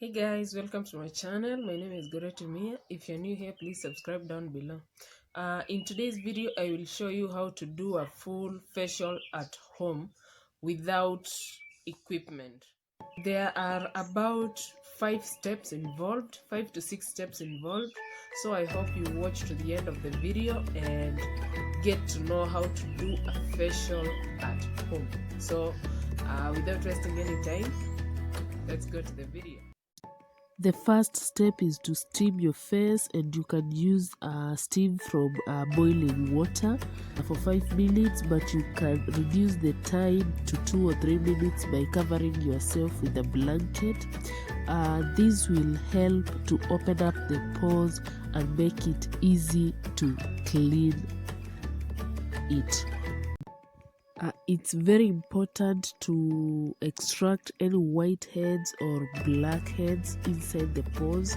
Hey guys, welcome to my channel. My name is Gorretti. If you're new here, please subscribe down below. In today's video, I will show you how to do a full facial at home without equipment. There are about 5 to 6 steps involved. So I hope you watch to the end of the video and get to know how to do a facial at home. So without wasting any time, let's go to the video. The first step is to steam your face, and you can use steam from boiling water for 5 minutes, but you can reduce the time to 2 or 3 minutes by covering yourself with a blanket. This will help to open up the pores and make it easy to clean it. It's very important to extract any whiteheads or blackheads inside the pores,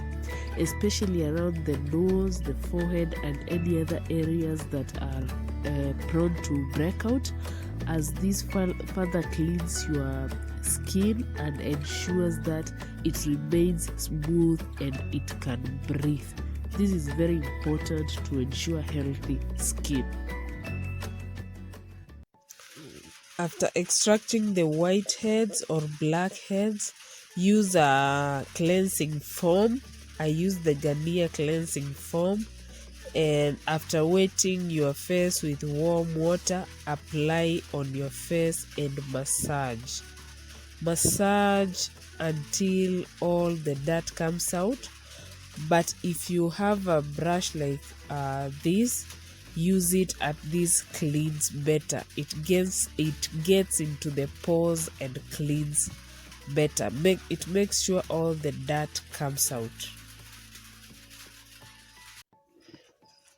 especially around the nose, the forehead, and any other areas that are prone to breakout, as this further cleans your skin and ensures that it remains smooth and it can breathe. This is very important to ensure healthy skin. After extracting the whiteheads or blackheads, use a cleansing foam. I use the Garnier cleansing foam, and after wetting your face with warm water, apply on your face and massage. Massage until all the dirt comes out. But if you have a brush like this, use it, at this cleans better. It gets into the pores and cleans better. It makes sure all the dirt comes out.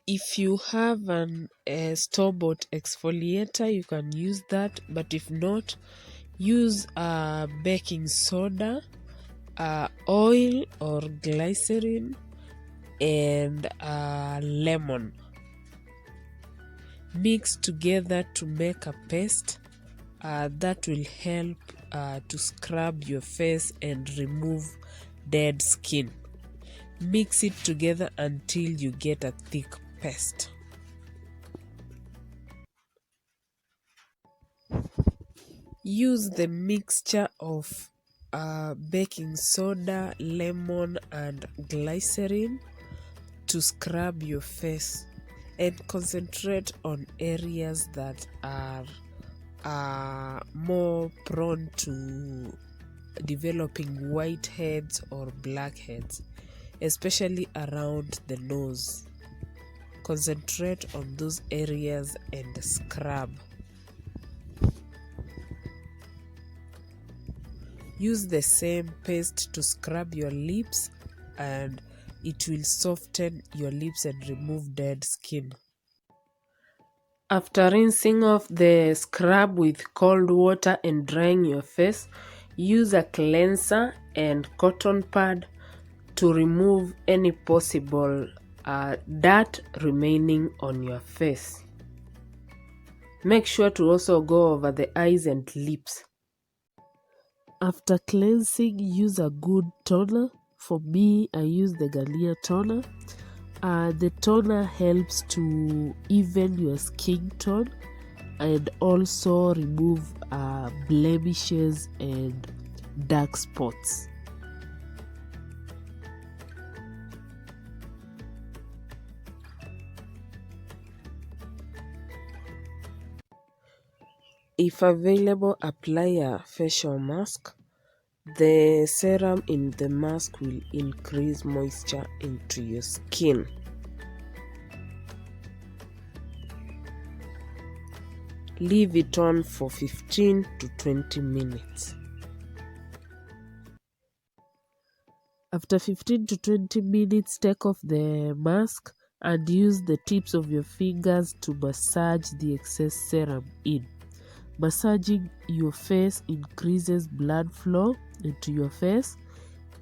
If you have a store-bought exfoliator, you can use that, but if not, use baking soda, oil or glycerin, and lemon. Mix together to make a paste that will help to scrub your face and remove dead skin. Mix it together until you get a thick paste. Use the mixture of baking soda, lemon, and glycerin to scrub your face, and concentrate on areas that are more prone to developing whiteheads or blackheads, especially around the nose. Concentrate on those areas and scrub. Use the same paste to scrub your lips, and it will soften your lips and remove dead skin. After rinsing off the scrub with cold water and drying your face, use a cleanser and cotton pad to remove any possible dirt remaining on your face. Make sure to also go over the eyes and lips. After cleansing, use a good toner. For me, I use the Garnier toner. The toner helps to even your skin tone and also remove blemishes and dark spots. If available, apply a facial mask. The serum in the mask will increase moisture into your skin. Leave it on for 15 to 20 minutes. After 15 to 20 minutes, take off the mask and use the tips of your fingers to massage the excess serum in. Massaging your face increases blood flow into your face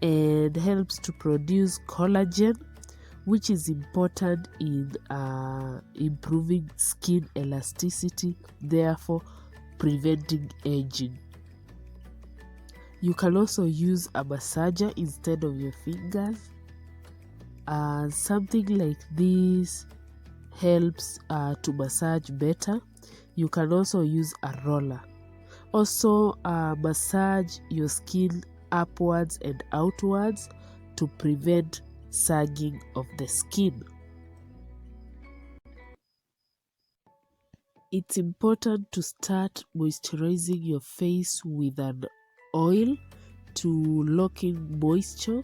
and helps to produce collagen, which is important in improving skin elasticity, therefore preventing aging. You can also use a massager instead of your fingers. Something like this helps to massage better. You can also use a roller. Also massage your skin upwards and outwards to prevent sagging of the skin. It's important to start moisturizing your face with an oil to lock in moisture.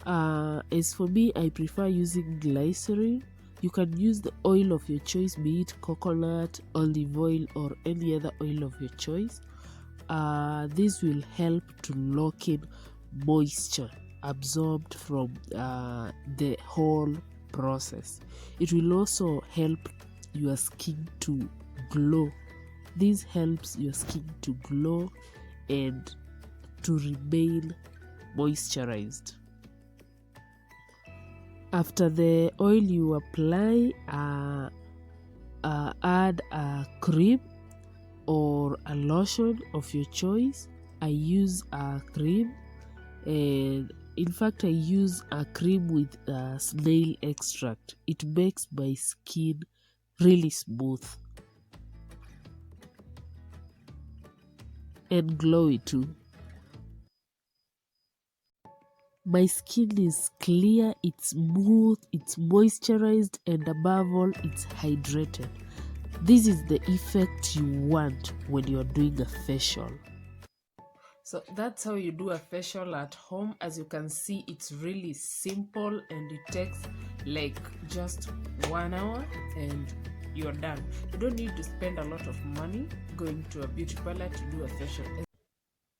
As for me, I prefer using glycerin. You can use the oil of your choice, be it coconut, olive oil, or any other oil of your choice. This will help to lock in moisture absorbed from the whole process. It will also help your skin to glow. This helps your skin to glow and to remain moisturized. After the oil you apply, add a cream or a lotion of your choice. I use a cream, and in fact I use a cream with snail extract. It makes my skin really smooth and glowy too. My skin is clear, it's smooth, it's moisturized, and above all, it's hydrated. This is the effect you want when you're doing a facial. So that's how you do a facial at home. As you can see, it's really simple and it takes like just 1 hour and you're done. You don't need to spend a lot of money going to a beauty parlor to do a facial.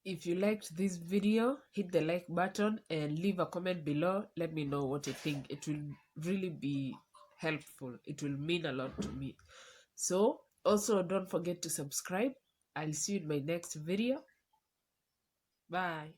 If you liked this video, hit the like button and leave a comment below. Let me know what you think. It will really be helpful. It will mean a lot to me. So also don't forget to subscribe. I'll see you in my next video. Bye.